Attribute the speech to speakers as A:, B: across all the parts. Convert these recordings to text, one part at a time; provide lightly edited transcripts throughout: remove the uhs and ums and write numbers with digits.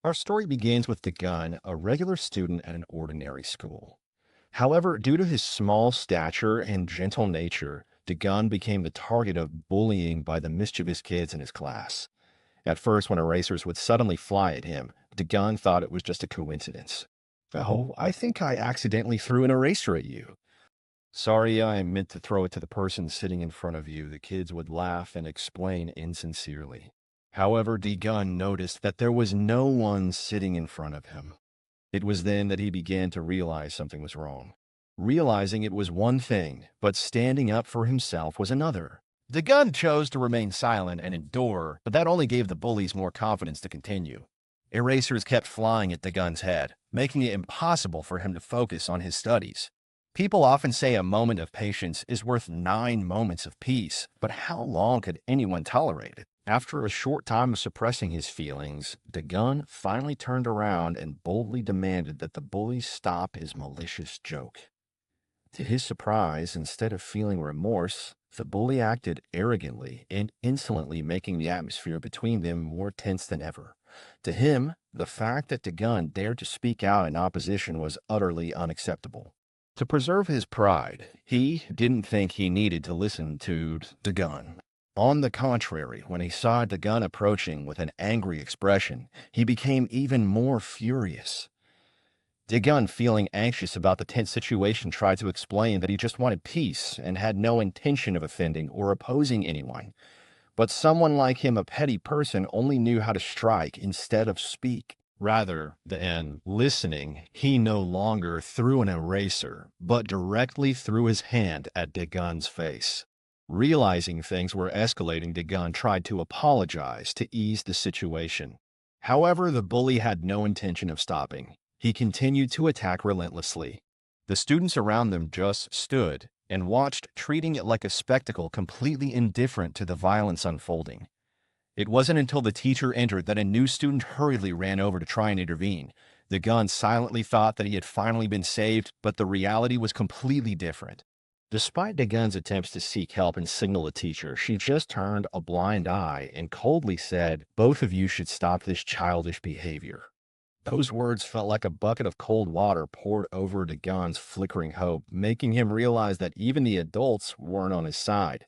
A: Our story begins with Dagun, a regular student at an ordinary school. However, due to his small stature and gentle nature, Dagun became the target of bullying by the mischievous kids in his class. At first, when erasers would suddenly fly at him, Dagun thought it was just a coincidence. Oh, I think I accidentally threw an eraser at you. Sorry, I meant to throw it to the person sitting in front of you. The kids would laugh and explain insincerely. However, Dagun noticed that there was no one sitting in front of him. It was then that he began to realize something was wrong. Realizing it was one thing, but standing up for himself was another. The gun chose to remain silent and endure, but that only gave the bullies more confidence to continue. Erasers kept flying at the gun's head, making it impossible for him to focus on his studies. People often say a moment of patience is worth 9 moments of peace, but how long could anyone tolerate it? After a short time of suppressing his feelings, Dagun finally turned around and boldly demanded that the bullies stop his malicious joke. To his surprise, instead of feeling remorse, the bully acted arrogantly and insolently, making the atmosphere between them more tense than ever. To him, the fact that Dagun dared to speak out in opposition was utterly unacceptable. To preserve his pride, he didn't think he needed to listen to Dagun. On the contrary, when he saw Dagun approaching with an angry expression, he became even more furious. Dagun, feeling anxious about the tense situation, tried to explain that he just wanted peace and had no intention of offending or opposing anyone. But someone like him, a petty person, only knew how to strike instead of speak. Rather than listening, he no longer threw an eraser, but directly threw his hand at Dagon's face. Realizing things were escalating, Dagon tried to apologize to ease the situation. However, the bully had no intention of stopping. He continued to attack relentlessly. The students around them just stood and watched, treating it like a spectacle, completely indifferent to the violence unfolding. It wasn't until the teacher entered that a new student hurriedly ran over to try and intervene. The gun silently thought that he had finally been saved, but the reality was completely different. Despite Dagun's attempts to seek help and signal the teacher, she just turned a blind eye and coldly said, "Both of you should stop this childish behavior." Those words felt like a bucket of cold water poured over Dagon's flickering hope, making him realize that even the adults weren't on his side.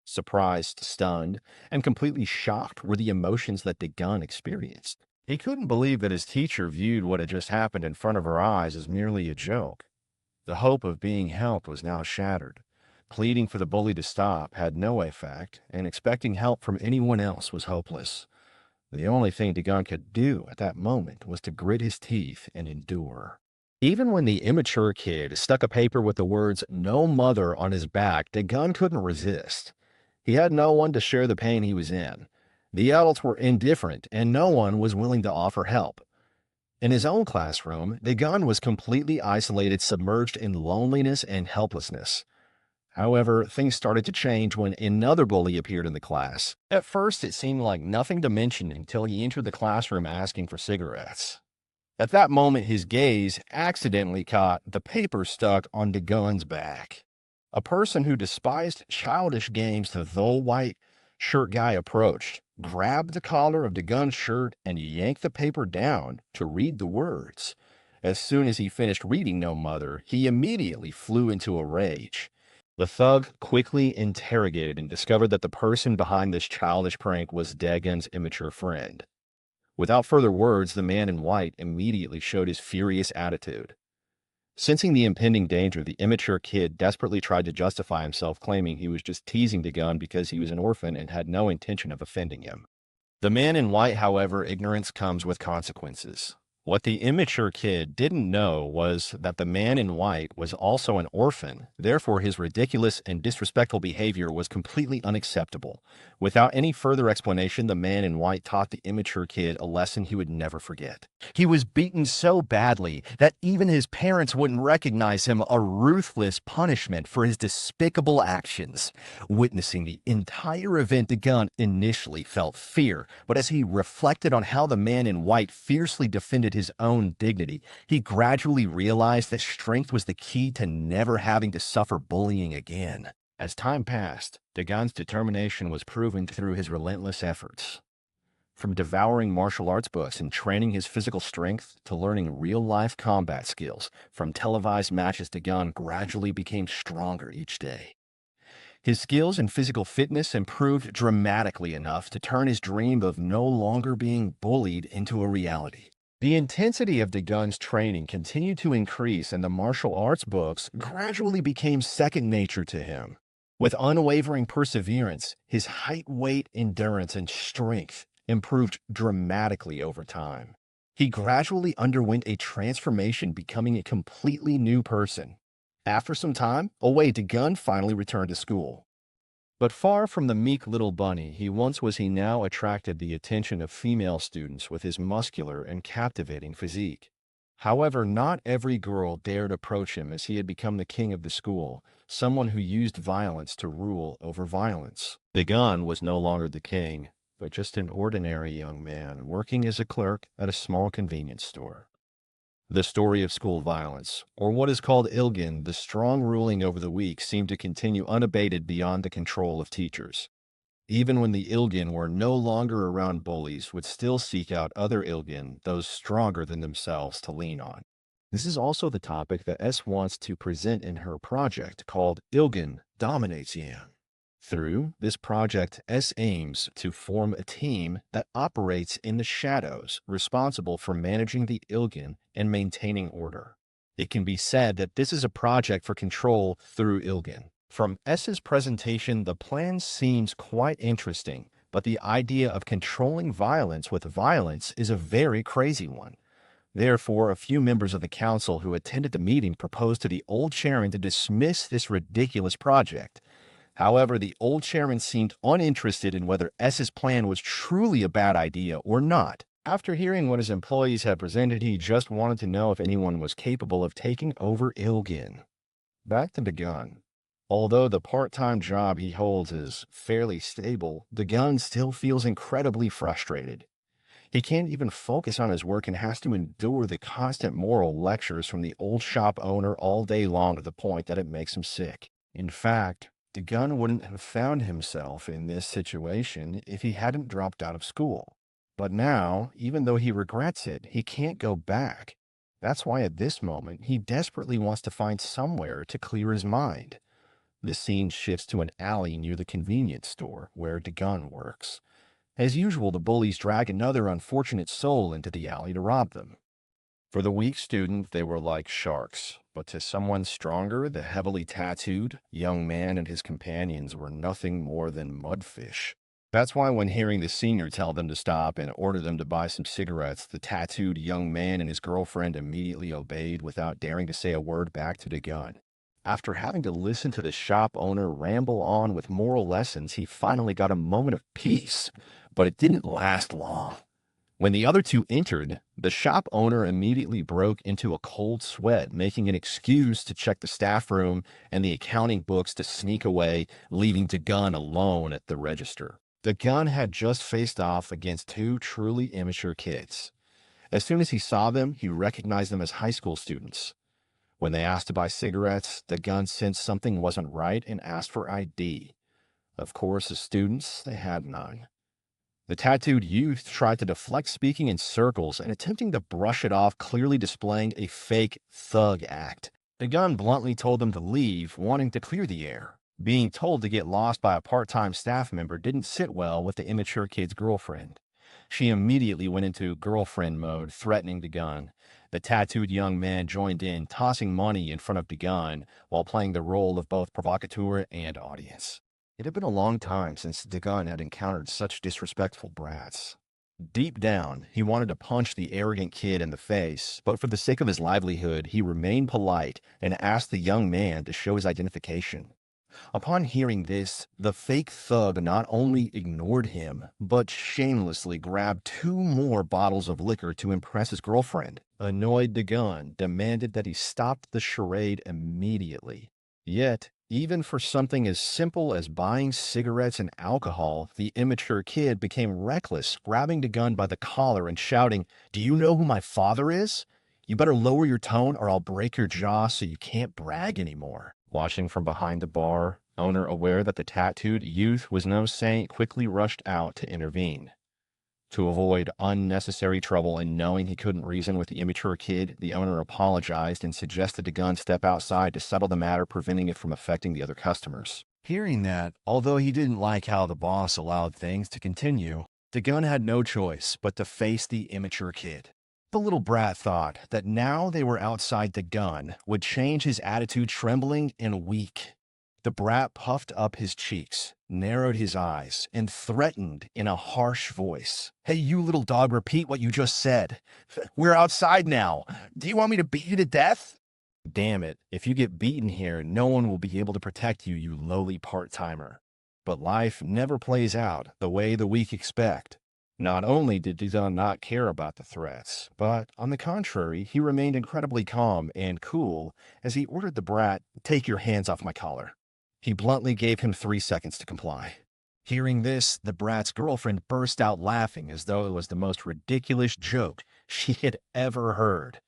A: Surprised, stunned, and completely shocked were the emotions that Dagon experienced. He couldn't believe that his teacher viewed what had just happened in front of her eyes as merely a joke. The hope of being helped was now shattered. Pleading for the bully to stop had no effect, and expecting help from anyone else was hopeless. The only thing Dagon could do at that moment was to grit his teeth and endure. Even when the immature kid stuck a paper with the words "No Mother" on his back, Dagon couldn't resist. He had no one to share the pain he was in. The adults were indifferent, and no one was willing to offer help. In his own classroom, Dagon was completely isolated, submerged in loneliness and helplessness. However, things started to change when another bully appeared in the class. At first, it seemed like nothing to mention until he entered the classroom asking for cigarettes. At that moment, his gaze accidentally caught the paper stuck on Dagon's back. A person who despised childish games, the white shirt guy approached, grabbed the collar of Dagon's shirt, and yanked the paper down to read the words. As soon as he finished reading "No Mother," he immediately flew into a rage. The thug quickly interrogated and discovered that the person behind this childish prank was Dagon's immature friend. Without further words, the man in white immediately showed his furious attitude. Sensing the impending danger, the immature kid desperately tried to justify himself, claiming he was just teasing Dagon because he was an orphan and had no intention of offending him. The man in white, however, ignorance comes with consequences. What the immature kid didn't know was that the man in white was also an orphan. Therefore, his ridiculous and disrespectful behavior was completely unacceptable. Without any further explanation, the man in white taught the immature kid a lesson he would never forget. He was beaten so badly that even his parents wouldn't recognize him, a ruthless punishment for his despicable actions. Witnessing the entire event, Dagon initially felt fear, but as he reflected on how the man in white fiercely defended his own dignity, he gradually realized that strength was the key to never having to suffer bullying again. As time passed, Dagon's determination was proven through his relentless efforts. From devouring martial arts books and training his physical strength to learning real-life combat skills, from televised matches, Dagon gradually became stronger each day. His skills and physical fitness improved dramatically enough to turn his dream of no longer being bullied into a reality. The intensity of Dagon's training continued to increase, and the martial arts books gradually became second nature to him. With unwavering perseverance, his height, weight, endurance, and strength improved dramatically over time. He gradually underwent a transformation, becoming a completely new person. After some time, Dagon finally returned to school. But far from the meek little bunny he once was, he now attracted the attention of female students with his muscular and captivating physique. However, not every girl dared approach him, as he had become the king of the school, someone who used violence to rule over violence. Dagon was no longer the king, but just an ordinary young man working as a clerk at a small convenience store. The story of school violence, or what is called Ilgin, the strong ruling over the weak, seemed to continue unabated beyond the control of teachers. Even when the Ilgin were no longer around, bullies would still seek out other Ilgin, those stronger than themselves, to lean on. This is also the topic that S wants to present in her project called Ilgin Dominates Yan. Through this project, S aims to form a team that operates in the shadows, responsible for managing the Ilgin and maintaining order. It can be said that this is a project for control through Ilgin. From S's presentation, the plan seems quite interesting, but the idea of controlling violence with violence is a very crazy one. Therefore, a few members of the council who attended the meeting proposed to the old chairman to dismiss this ridiculous project. However, the old chairman seemed uninterested in whether S's plan was truly a bad idea or not. After hearing what his employees had presented, he just wanted to know if anyone was capable of taking over Ilgin. Back to Dagon. Although the part-time job he holds is fairly stable, Dagon still feels incredibly frustrated. He can't even focus on his work and has to endure the constant moral lectures from the old shop owner all day long, to the point that it makes him sick. In fact, Dagon wouldn't have found himself in this situation if he hadn't dropped out of school. But now, even though he regrets it, he can't go back. That's why at this moment, he desperately wants to find somewhere to clear his mind. The scene shifts to an alley near the convenience store where Dagon works. As usual, the bullies drag another unfortunate soul into the alley to rob them. For the weak student, they were like sharks, but to someone stronger, the heavily tattooed young man and his companions were nothing more than mudfish. That's why when hearing the senior tell them to stop and order them to buy some cigarettes, the tattooed young man and his girlfriend immediately obeyed without daring to say a word back to Dagon. After having to listen to the shop owner ramble on with moral lessons, he finally got a moment of peace, but it didn't last long. When the other two entered, the shop owner immediately broke into a cold sweat, making an excuse to check the staff room and the accounting books to sneak away, leaving Dagon alone at the register. Dagon had just faced off against two truly immature kids. As soon as he saw them, he recognized them as high school students. When they asked to buy cigarettes, Dagon sensed something wasn't right and asked for ID. Of course, as students, they had none. The tattooed youth tried to deflect, speaking in circles and attempting to brush it off, clearly displaying a fake thug act. Dagon bluntly told them to leave, wanting to clear the air. Being told to get lost by a part-time staff member didn't sit well with the immature kid's girlfriend. She immediately went into girlfriend mode, threatening Dagon. The tattooed young man joined in, tossing money in front of Dagon while playing the role of both provocateur and audience. It had been a long time since Dagon had encountered such disrespectful brats. Deep down, he wanted to punch the arrogant kid in the face, but for the sake of his livelihood, he remained polite and asked the young man to show his identification. Upon hearing this, the fake thug not only ignored him, but shamelessly grabbed 2 more bottles of liquor to impress his girlfriend. Annoyed, Dagon demanded that he stop the charade immediately. Yet, even for something as simple as buying cigarettes and alcohol, the immature kid became reckless, grabbing Dagon by the collar and shouting, "Do you know who my father is? You better lower your tone or I'll break your jaw so you can't brag anymore." Watching from behind the bar, owner, aware that the tattooed youth was no saint, quickly rushed out to intervene. To avoid unnecessary trouble and knowing he couldn't reason with the immature kid, the owner apologized and suggested Dagon step outside to settle the matter, preventing it from affecting the other customers. Hearing that, although he didn't like how the boss allowed things to continue, Dagon had no choice but to face the immature kid. The little brat thought that now they were outside Dagon would change his attitude, trembling and weak. The brat puffed up his cheeks, narrowed his eyes, and threatened in a harsh voice. "Hey, you little dog, repeat what you just said. We're outside now. Do you want me to beat you to death?" "Damn it, if you get beaten here, no one will be able to protect you, you lowly part-timer." But life never plays out the way the weak expect. Not only did Dizon not care about the threats, but on the contrary, he remained incredibly calm and cool as he ordered the brat, "Take your hands off my collar." He bluntly gave him 3 seconds to comply. Hearing this, the brat's girlfriend burst out laughing as though it was the most ridiculous joke she had ever heard.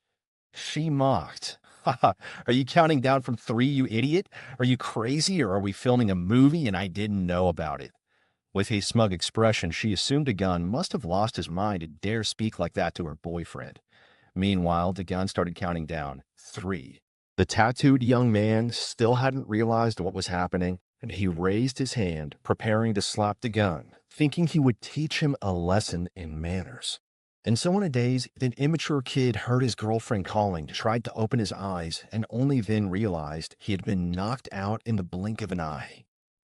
A: She mocked. "Haha, are you counting down from 3, you idiot? Are you crazy, or are we filming a movie and I didn't know about it?" With a smug expression, she assumed Dagon must have lost his mind to dare speak like that to her boyfriend. Meanwhile, Dagon started counting down. 3. The tattooed young man still hadn't realized what was happening, and he raised his hand, preparing to slap Dagon, thinking he would teach him a lesson in manners. And so in a daze, the immature kid heard his girlfriend calling, tried to open his eyes, and only then realized he had been knocked out in the blink of an eye.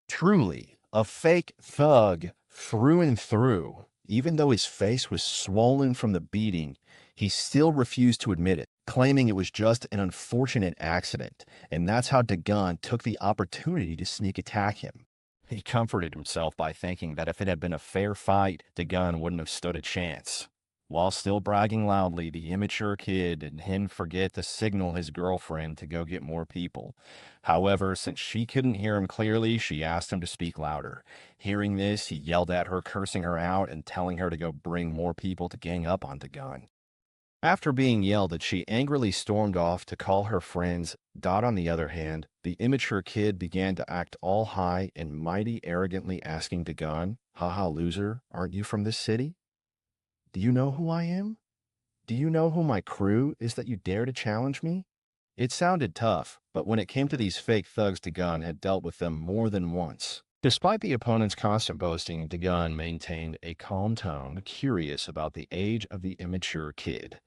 A: Truly, a fake thug through and through. Even though his face was swollen from the beating, he still refused to admit it, claiming it was just an unfortunate accident, and that's how Dagon took the opportunity to sneak attack him. He comforted himself by thinking that if it had been a fair fight, Dagon wouldn't have stood a chance. While still bragging loudly, the immature kid didn't forget to signal his girlfriend to go get more people. However, since she couldn't hear him clearly, she asked him to speak louder. Hearing this, he yelled at her, cursing her out and telling her to go bring more people to gang up on Dagon. After being yelled at, she angrily stormed off to call her friends. Dot, on the other hand, the immature kid began to act all high and mighty, arrogantly asking Dagon, "Haha, loser, aren't you from this city? Do you know who I am? Do you know who my crew is that you dare to challenge me?" It sounded tough, but when it came to these fake thugs, Dagon had dealt with them more than once. Despite the opponent's constant boasting, Dagon maintained a calm tone, curious about the age of the immature kid.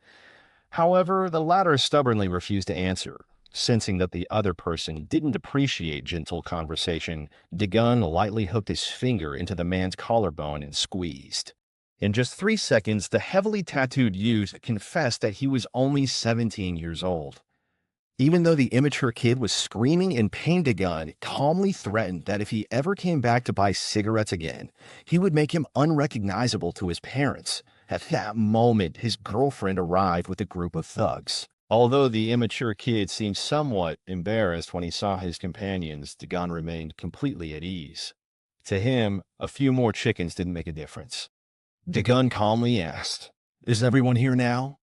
A: However, the latter stubbornly refused to answer. Sensing that the other person didn't appreciate gentle conversation, Dagon lightly hooked his finger into the man's collarbone and squeezed. In just 3 seconds, the heavily tattooed youth confessed that he was only 17 years old. Even though the immature kid was screaming in pain, Dagon calmly threatened that if he ever came back to buy cigarettes again, he would make him unrecognizable to his parents. At that moment, his girlfriend arrived with a group of thugs. Although the immature kid seemed somewhat embarrassed when he saw his companions, Dagon remained completely at ease. To him, a few more chickens didn't make a difference. Dagon calmly asked, "Is everyone here now?"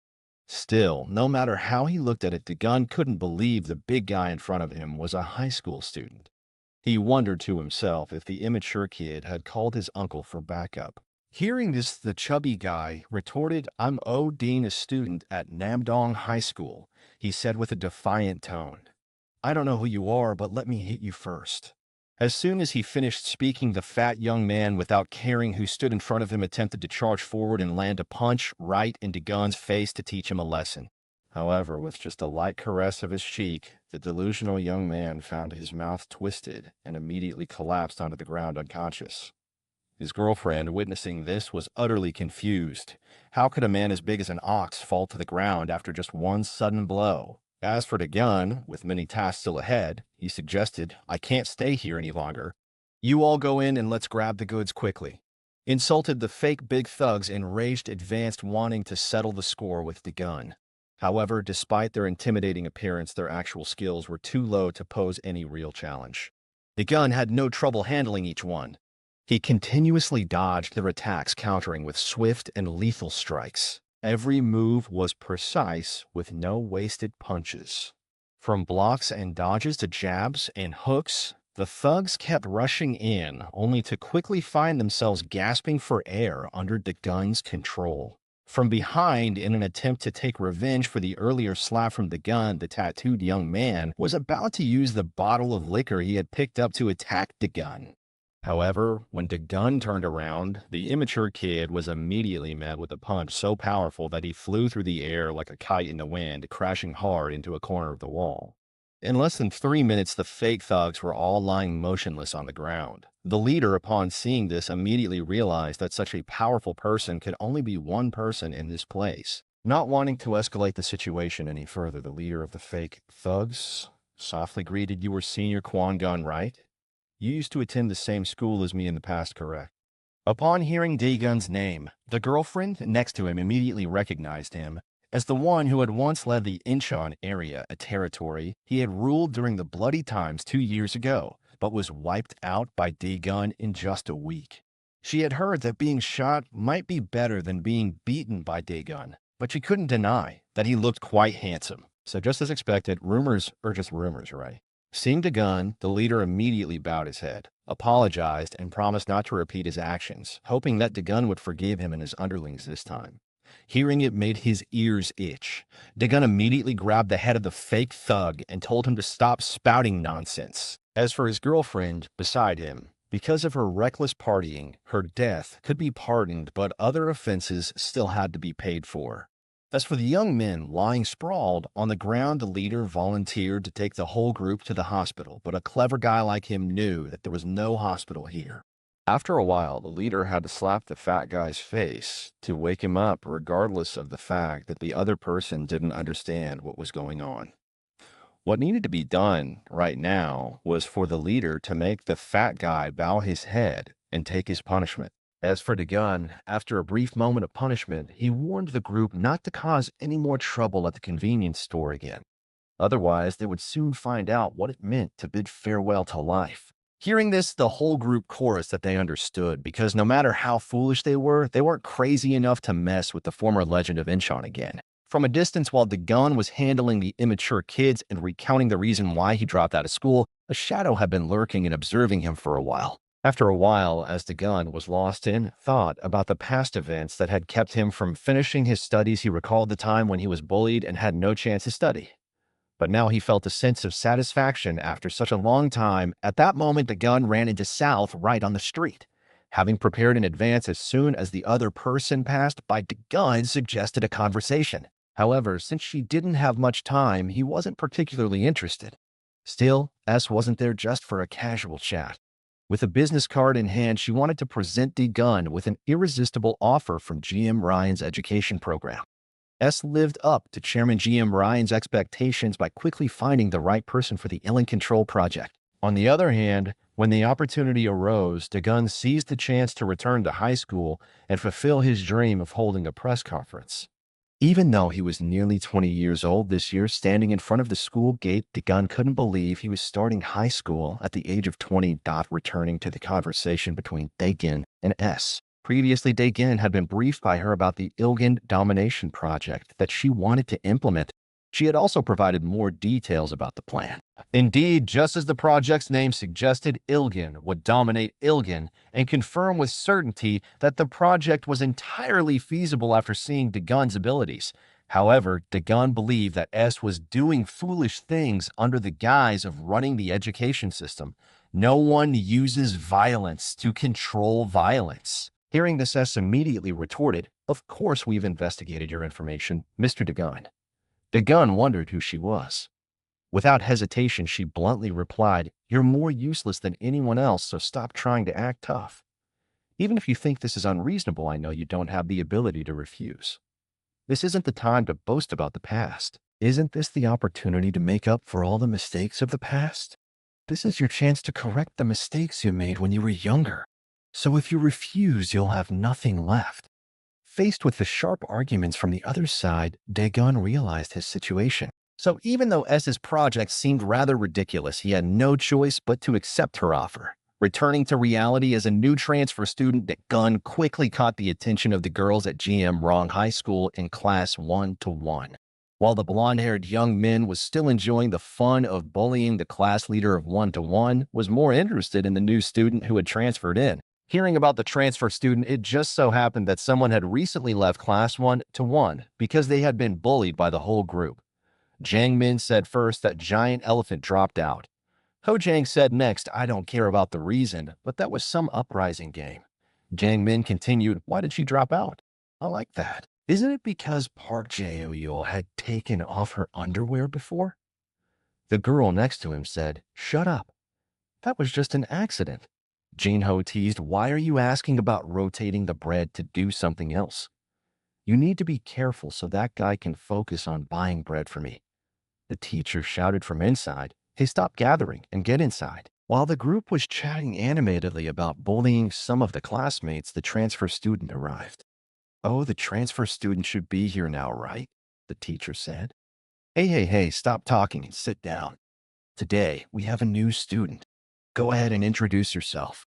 A: Still, no matter how he looked at it, Dagon couldn't believe the big guy in front of him was a high school student. He wondered to himself if the immature kid had called his uncle for backup. Hearing this, the chubby guy retorted, "I'm Dean, a student at Namdong High School," he said with a defiant tone. "I don't know who you are, but let me hit you first." As soon as he finished speaking, the fat young man, without caring who stood in front of him, attempted to charge forward and land a punch right into Dagon's face to teach him a lesson. However, with just a light caress of his cheek, the delusional young man found his mouth twisted and immediately collapsed onto the ground unconscious. His girlfriend, witnessing this, was utterly confused. How could a man as big as an ox fall to the ground after just one sudden blow? As for Dagon, with many tasks still ahead, he suggested, "I can't stay here any longer. You all go in and let's grab the goods quickly." Insulted, the fake big thugs, enraged, advanced, wanting to settle the score with Dagon. However, despite their intimidating appearance, their actual skills were too low to pose any real challenge. Dagon had no trouble handling each one. He continuously dodged their attacks, countering with swift and lethal strikes. Every move was precise, with no wasted punches. From blocks and dodges to jabs and hooks, The thugs kept rushing in, only to quickly find themselves gasping for air under the gun's control. From behind, in an attempt to take revenge for the earlier slap from the gun, the tattooed young man was about to use the bottle of liquor he had picked up to attack the gun. However, when Dagun turned around, the immature kid was immediately met with a punch so powerful that he flew through the air like a kite in the wind, crashing hard into a corner of the wall. In less than 3 minutes, the fake thugs were all lying motionless on the ground. The leader, upon seeing this, immediately realized that such a powerful person could only be one person in this place. Not wanting to escalate the situation any further, the leader of the fake thugs softly greeted, "You were Senior Quan Gon, right? You used to attend the same school as me in the past, correct?" Upon hearing Daegun's name, the girlfriend next to him immediately recognized him as the one who had once led the Incheon area, a territory he had ruled during the bloody times 2 years ago, but was wiped out by Daegun in just a week. She had heard that being shot might be better than being beaten by Daegun, but she couldn't deny that he looked quite handsome. So just as expected, rumors are just rumors, right? Seeing Dagun, the leader immediately bowed his head, apologized, and promised not to repeat his actions, hoping that Dagun would forgive him and his underlings this time. Hearing it made his ears itch. Dagun immediately grabbed the head of the fake thug and told him to stop spouting nonsense. As for his girlfriend beside him, because of her reckless partying, her death could be pardoned, but other offenses still had to be paid for. As for the young men lying sprawled on the ground, the leader volunteered to take the whole group to the hospital, but a clever guy like him knew that there was no hospital here. After a while, the leader had to slap the fat guy's face to wake him up, regardless of the fact that the other person didn't understand what was going on. What needed to be done right now was for the leader to make the fat guy bow his head and take his punishment. As for Dagun, after a brief moment of punishment, he warned the group not to cause any more trouble at the convenience store again. Otherwise, they would soon find out what it meant to bid farewell to life. Hearing this, the whole group chorused that they understood, because no matter how foolish they weren't crazy enough to mess with the former legend of Incheon again. From a distance, while Dagun was handling the immature kids and recounting the reason why he dropped out of school, a shadow had been lurking and observing him for a while. After a while, as Dagun was lost in thought about the past events that had kept him from finishing his studies, he recalled the time when he was bullied and had no chance to study. But now he felt a sense of satisfaction after such a long time. At that moment, Dagun ran into South right on the street. Having prepared in advance as soon as the other person passed by, Dagun suggested a conversation. However, since she didn't have much time, he wasn't particularly interested. Still, S wasn't there just for a casual chat. With a business card in hand, she wanted to present Dagun with an irresistible offer from GM Ryan's education program. S lived up to Chairman GM Ryan's expectations by quickly finding the right person for the Illing Control project. On the other hand, when the opportunity arose, Dagun seized the chance to return to high school and fulfill his dream of holding a press conference. Even though he was nearly 20 years old this year, standing in front of the school gate, Dagun couldn't believe he was starting high school at the age of 20. Returning to the conversation between Dagun and S. Previously, Dagun had been briefed by her about the Ilgan domination project that she wanted to implement. She had also provided more details about the plan. Indeed, just as the project's name suggested, Ilgan would dominate Ilgan and confirm with certainty that the project was entirely feasible after seeing Dagun's abilities. However, Dagun believed that S was doing foolish things under the guise of running the education system. No one uses violence to control violence. Hearing this, S immediately retorted, "Of course we've investigated your information, Mr. Dagun." Dagun wondered who she was. Without hesitation, she bluntly replied, "You're more useless than anyone else, so stop trying to act tough. Even if you think this is unreasonable, I know you don't have the ability to refuse. This isn't the time to boast about the past. Isn't this the opportunity to make up for all the mistakes of the past? This is your chance to correct the mistakes you made when you were younger. So if you refuse, you'll have nothing left." Faced with the sharp arguments from the other side, Dagun realized his situation. So even though S's project seemed rather ridiculous, he had no choice but to accept her offer. Returning to reality as a new transfer student, Dagun quickly caught the attention of the girls at GM Rong High School in class 1-1. While the blonde-haired young man was still enjoying the fun of bullying, the class leader of one-to-one was more interested in the new student who had transferred in. Hearing about the transfer student, it just so happened that someone had recently left class one-to-one because they had been bullied by the whole group. Jiang Min said first that Giant Elephant dropped out. Ho Jiang said next, I don't care about the reason, but that was some uprising game. Jiang Min continued, why did she drop out? I like that. Isn't it because Park Jae-yul had taken off her underwear before? The girl next to him said, shut up. That was just an accident. Jin Ho teased, why are you asking about rotating the bread to do something else? You need to be careful so that guy can focus on buying bread for me. The teacher shouted from inside, hey, stop gathering and get inside. While the group was chatting animatedly about bullying some of the classmates, the transfer student arrived. Oh, the transfer student should be here now, right? The teacher said. Hey, stop talking and sit down. Today, we have a new student. Go ahead and introduce yourself.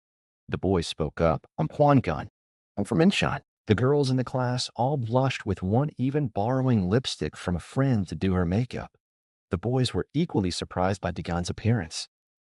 A: The boy spoke up. I'm Hwan Gun. I'm from Incheon. The girls in the class all blushed, with one even borrowing lipstick from a friend to do her makeup. The boys were equally surprised by Dagon's appearance.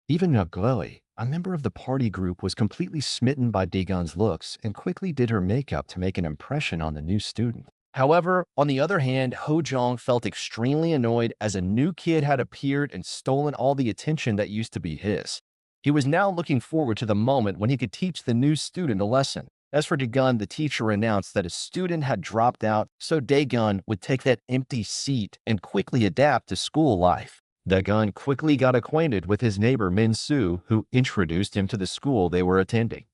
A: Even Nagloe, a member of the party group, was completely smitten by Dagon's looks and quickly did her makeup to make an impression on the new student. However, on the other hand, Ho Jong felt extremely annoyed as a new kid had appeared and stolen all the attention that used to be his. He was now looking forward to the moment when he could teach the new student a lesson. As for Dagon, the teacher announced that a student had dropped out, so Dagon would take that empty seat and quickly adapt to school life. Dagon quickly got acquainted with his neighbor Min Soo, who introduced him to the school they were attending.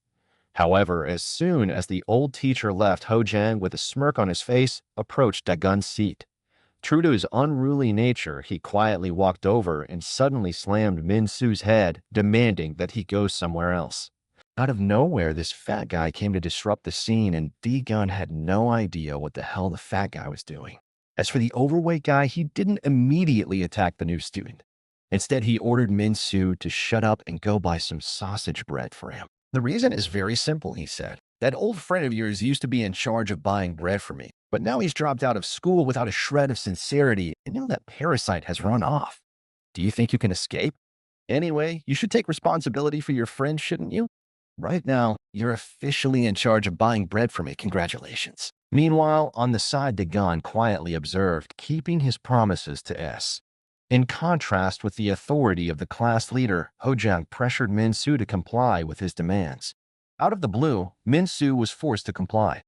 A: However, as soon as the old teacher left, Ho Jang, with a smirk on his face, approached Dagon's seat. True to his unruly nature, he quietly walked over and suddenly slammed Min Soo's head, demanding that he go somewhere else. Out of nowhere, this fat guy came to disrupt the scene, and Dagon had no idea what the hell the fat guy was doing. As for the overweight guy, he didn't immediately attack the new student. Instead, he ordered Min Soo to shut up and go buy some sausage bread for him. The reason is very simple, he said. That old friend of yours used to be in charge of buying bread for me, but now he's dropped out of school without a shred of sincerity, and now that parasite has run off. Do you think you can escape? Anyway, you should take responsibility for your friend, shouldn't you? Right now, you're officially in charge of buying bread for me. Congratulations. Meanwhile, on the side, Dagon quietly observed, keeping his promises to S. In contrast with the authority of the class leader, Hojang pressured Min Soo to comply with his demands. Out of the blue, Min Soo was forced to comply.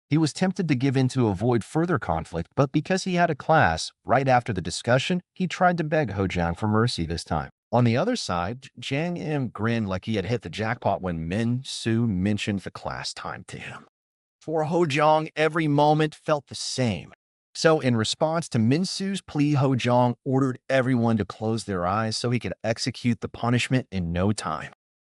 A: He was tempted to give in to avoid further conflict, but because he had a class right after the discussion, he tried to beg Hojang for mercy this time. On the other side, Jang Im grinned like he had hit the jackpot when Min Soo mentioned the class time to him. For Hojang, every moment felt the same. So in response to Min Soo's plea, Hojang ordered everyone to close their eyes so he could execute the punishment in no time.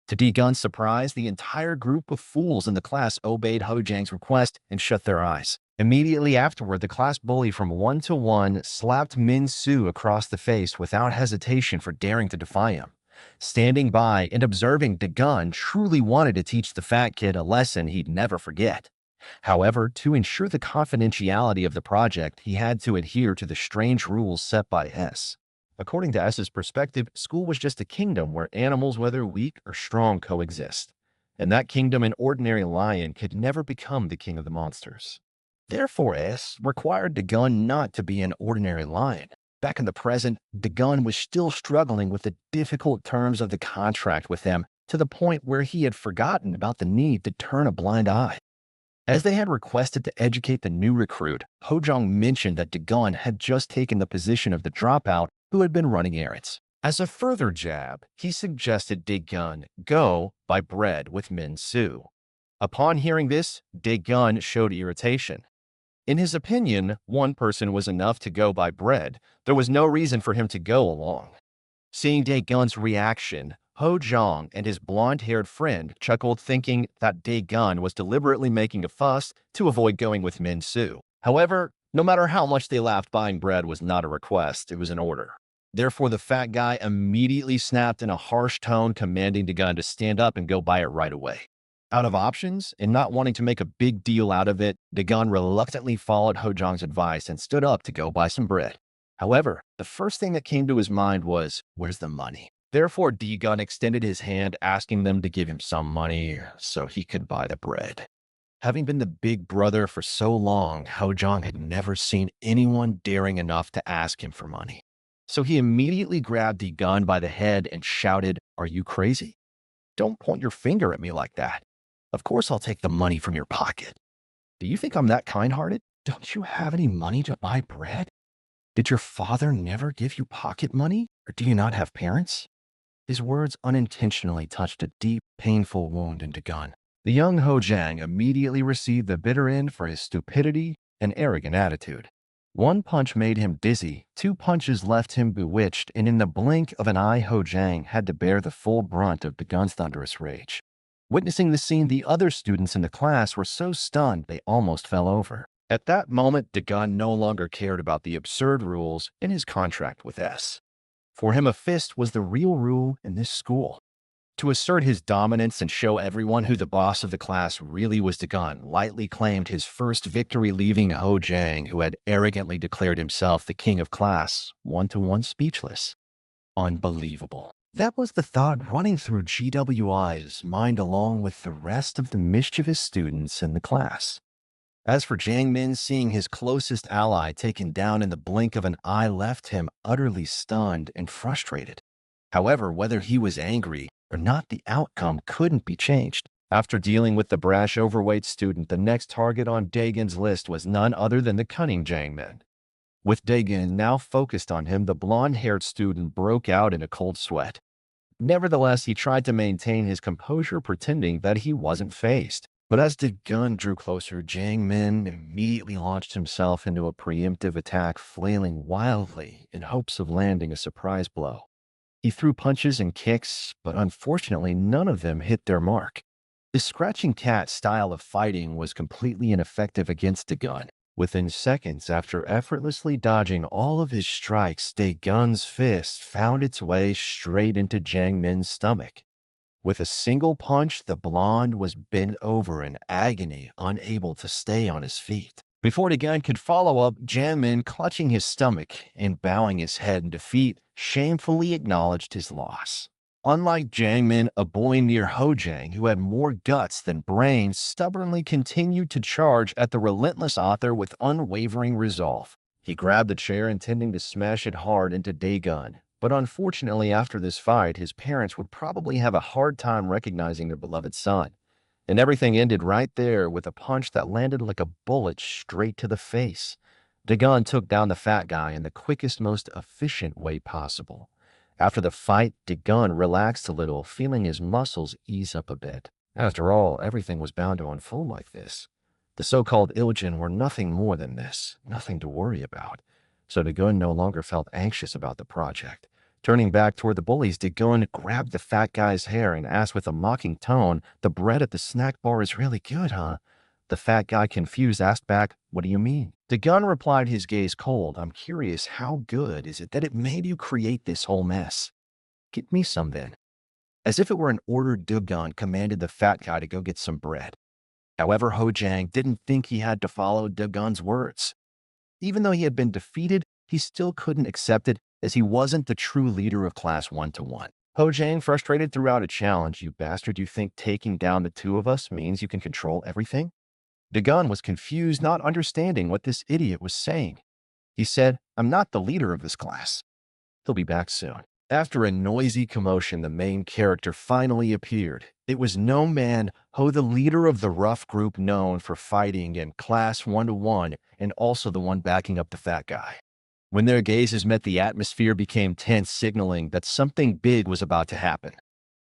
A: To Dagon's surprise, the entire group of fools in the class obeyed Hojang's request and shut their eyes. Immediately afterward, the class bully from one-to-one slapped Min Soo across the face without hesitation for daring to defy him. Standing by and observing, Dagon truly wanted to teach the fat kid a lesson he'd never forget. However, to ensure the confidentiality of the project, he had to adhere to the strange rules set by S. According to S's perspective, school was just a kingdom where animals, whether weak or strong, coexist. In that kingdom, an ordinary lion could never become the king of the monsters. Therefore, S required Dagon not to be an ordinary lion. Back in the present, Dagon was still struggling with the difficult terms of the contract with them, to the point where he had forgotten about the need to turn a blind eye. As they had requested to educate the new recruit, Hojang mentioned that Dagon had just taken the position of the dropout who had been running errands. As a further jab, he suggested Dagon go buy bread with Min Soo. Upon hearing this, Dagon showed irritation. In his opinion, one person was enough to go buy bread. There was no reason for him to go along. Seeing Dagon's reaction, Ho Jong and his blonde-haired friend chuckled, thinking that Dagon was deliberately making a fuss to avoid going with Min Soo. However, no matter how much they laughed, buying bread was not a request, it was an order. Therefore, the fat guy immediately snapped in a harsh tone, commanding Dagon to stand up and go buy it right away. Out of options and not wanting to make a big deal out of it, Dagon reluctantly followed Hojang's advice and stood up to go buy some bread. However, the first thing that came to his mind was, where's the money? Therefore, Dagon extended his hand, asking them to give him some money so he could buy the bread. Having been the big brother for so long, Hojang had never seen anyone daring enough to ask him for money. So he immediately grabbed Dagon by the head and shouted, "Are you crazy? Don't point your finger at me like that. Of course I'll take the money from your pocket. Do you think I'm that kind-hearted? Don't you have any money to buy bread? Did your father never give you pocket money, or do you not have parents?" His words unintentionally touched a deep, painful wound in Dagon. The young Hojang immediately received the bitter end for his stupidity and arrogant attitude. One punch made him dizzy, 2 punches left him bewitched, and in the blink of an eye, Hojang had to bear the full brunt of Dagon's thunderous rage. Witnessing the scene, the other students in the class were so stunned they almost fell over. At that moment, Dagon no longer cared about the absurd rules in his contract with S. For him, a fist was the real rule in this school. To assert his dominance and show everyone who the boss of the class really was, Dagon lightly claimed his first victory, leaving Hojang, who had arrogantly declared himself the king of class, one-to-one speechless. Unbelievable. That was the thought running through GWI's mind along with the rest of the mischievous students in the class. As for Jiangmin, seeing his closest ally taken down in the blink of an eye left him utterly stunned and frustrated. However, whether he was angry or not, the outcome couldn't be changed. After dealing with the brash, overweight student, the next target on Dagon's list was none other than the cunning Jiangmin. With Dagon now focused on him, the blonde-haired student broke out in a cold sweat. Nevertheless, he tried to maintain his composure, pretending that he wasn't fazed. But as Dagon drew closer, Jiangmin immediately launched himself into a preemptive attack, flailing wildly in hopes of landing a surprise blow. He threw punches and kicks, but unfortunately none of them hit their mark. This scratching cat style of fighting was completely ineffective against Dagon. Within seconds, after effortlessly dodging all of his strikes, Dagon's fist found its way straight into Jiangmin's stomach. With a single punch, the blonde was bent over in agony, unable to stay on his feet. Before Dagon could follow up, Jiangmin, clutching his stomach and bowing his head in defeat, shamefully acknowledged his loss. Unlike Jiangmin, a boy near Hojang, who had more guts than brains, stubbornly continued to charge at the relentless author with unwavering resolve. He grabbed a chair, intending to smash it hard into Dagon. But unfortunately, after this fight, his parents would probably have a hard time recognizing their beloved son. And everything ended right there with a punch that landed like a bullet straight to the face. Dagon took down the fat guy in the quickest, most efficient way possible. After the fight, Dagon relaxed a little, feeling his muscles ease up a bit. After all, everything was bound to unfold like this. The so-called Iljin were nothing more than this, nothing to worry about. So Dagon no longer felt anxious about the project. Turning back toward the bullies, Dagon grabbed the fat guy's hair and asked with a mocking tone, "The bread at the snack bar is really good, huh?" The fat guy, confused, asked back, "What do you mean?" Dagon replied, his gaze cold, "I'm curious, how good is it that it made you create this whole mess? Get me some then." As if it were an order, Dagon commanded the fat guy to go get some bread. However, Hojang didn't think he had to follow Dagon's words. Even though he had been defeated, he still couldn't accept it, as he wasn't the true leader of class 1-to-1. Hojang, frustrated, threw out a challenge. "You bastard, you think taking down the 2 of us means you can control everything?" Dagon was confused, not understanding what this idiot was saying. He said, "I'm not the leader of this class. He'll be back soon." After a noisy commotion, the main character finally appeared. It was no man, Ho, the leader of the rough group known for fighting in class 1-to-1, and also the one backing up the fat guy. When their gazes met, the atmosphere became tense, signaling that something big was about to happen.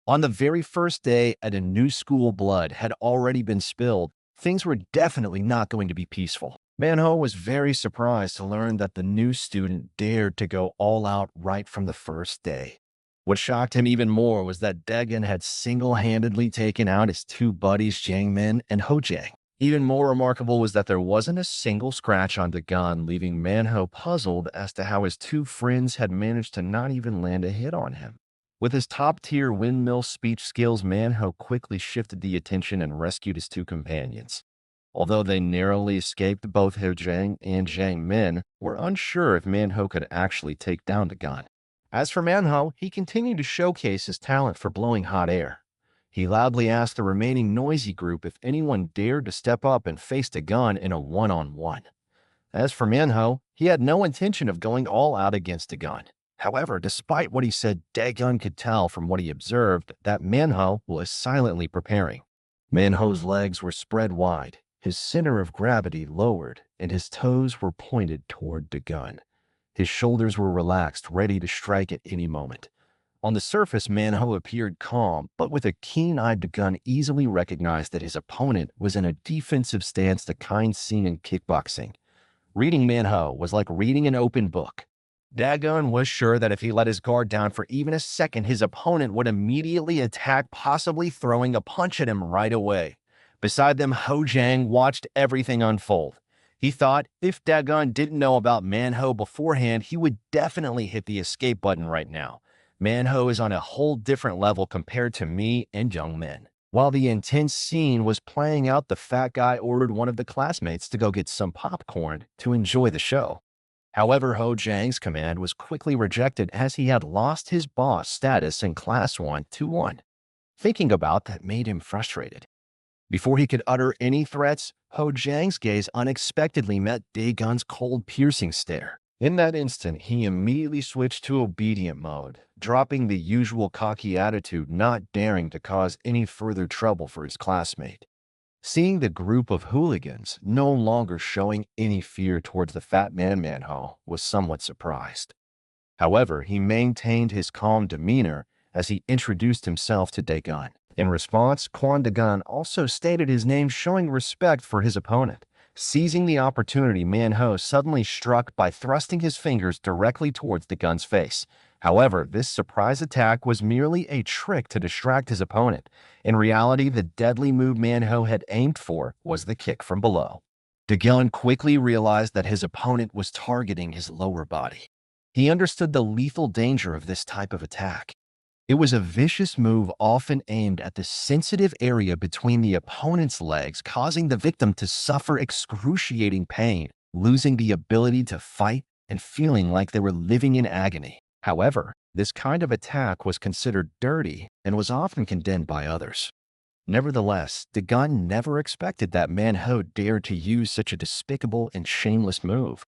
A: On the very first day at a new school, blood had already been spilled. Things were definitely not going to be peaceful. Manhwa was very surprised to learn that the new student dared to go all out right from the first day. What shocked him even more was that Dagon had single-handedly taken out his 2 buddies, Jiangmin and Hojang. Even more remarkable was that there wasn't a single scratch on Dagon, leaving Manhwa puzzled as to how his 2 friends had managed to not even land a hit on him. With his top-tier windmill speech skills, Manho quickly shifted the attention and rescued his two companions. Although they narrowly escaped, both He Jiang and Jiang Min were unsure if Manho could actually take down the gun. As for Manho, he continued to showcase his talent for blowing hot air. He loudly asked the remaining noisy group if anyone dared to step up and face the gun in a one-on-one. As for Manho, he had no intention of going all out against the gun. However, despite what he said, Dagon could tell from what he observed that Manho was silently preparing. Manho's legs were spread wide, his center of gravity lowered, and his toes were pointed toward the gun. His shoulders were relaxed, ready to strike at any moment. On the surface, Manho appeared calm, but with a keen-eyed Dagon easily recognized that his opponent was in a defensive stance, the kind seen in kickboxing. Reading Manho was like reading an open book. Dagon was sure that if he let his guard down for even a second, his opponent would immediately attack, possibly throwing a punch at him right away. Beside them, Ho Jiang watched everything unfold. He thought if Dagon didn't know about Manho beforehand, he would definitely hit the escape button right now. Manho is on a whole different level compared to me and Young Min. While the intense scene was playing out, the fat guy ordered one of the classmates to go get some popcorn to enjoy the show. However, Ho Jiang's command was quickly rejected as he had lost his boss status in Class 1-1. Thinking about that made him frustrated. Before he could utter any threats, Ho Jiang's gaze unexpectedly met Dagon's cold, piercing stare. In that instant, he immediately switched to obedient mode, dropping the usual cocky attitude, not daring to cause any further trouble for his classmate. Seeing the group of hooligans no longer showing any fear towards the fat man Manho was somewhat surprised. However, he maintained his calm demeanor as he introduced himself to Dagon. In response, Quan Dagon also stated his name, showing respect for his opponent. Seizing the opportunity, Manho suddenly struck by thrusting his fingers directly towards Dagon's face. However, this surprise attack was merely a trick to distract his opponent. In reality, the deadly move Manho had aimed for was the kick from below. Dagon quickly realized that his opponent was targeting his lower body. He understood the lethal danger of this type of attack. It was a vicious move often aimed at the sensitive area between the opponent's legs, causing the victim to suffer excruciating pain, losing the ability to fight, and feeling like they were living in agony. However, this kind of attack was considered dirty and was often condemned by others. Nevertheless, Dagon never expected that Manho dared to use such a despicable and shameless move.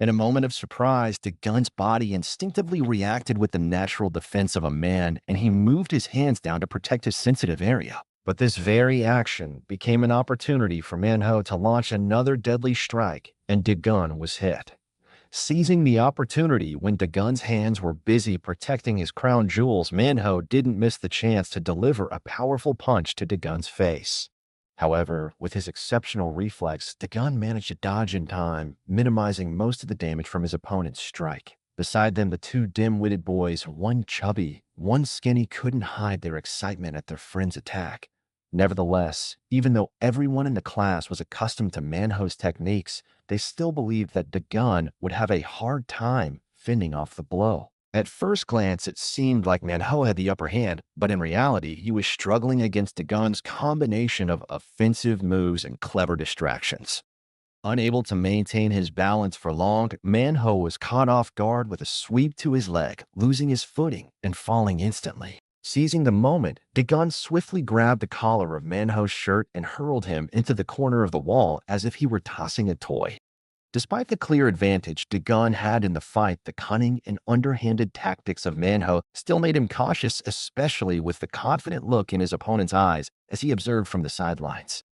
A: In a moment of surprise, Dagon's body instinctively reacted with the natural defense of a man, and he moved his hands down to protect his sensitive area. But this very action became an opportunity for Manho to launch another deadly strike, and Dagon was hit. Seizing the opportunity when Dagon's hands were busy protecting his crown jewels, Manho didn't miss the chance to deliver a powerful punch to Dagon's face. However, with his exceptional reflex, Dagon managed to dodge in time, minimizing most of the damage from his opponent's strike. Beside them, the two dim-witted boys, one chubby, one skinny, couldn't hide their excitement at their friend's attack. Nevertheless, even though everyone in the class was accustomed to Manho's techniques, they still believed that Dagon would have a hard time fending off the blow. At first glance, it seemed like Manho had the upper hand, but in reality, he was struggling against Dagon's combination of offensive moves and clever distractions. Unable to maintain his balance for long, Manho was caught off guard with a sweep to his leg, losing his footing and falling instantly. Seizing the moment, Dagon swiftly grabbed the collar of Manho's shirt and hurled him into the corner of the wall as if he were tossing a toy. Despite the clear advantage Dagon had in the fight, the cunning and underhanded tactics of Manho still made him cautious, especially with the confident look in his opponent's eyes as he observed from the sidelines.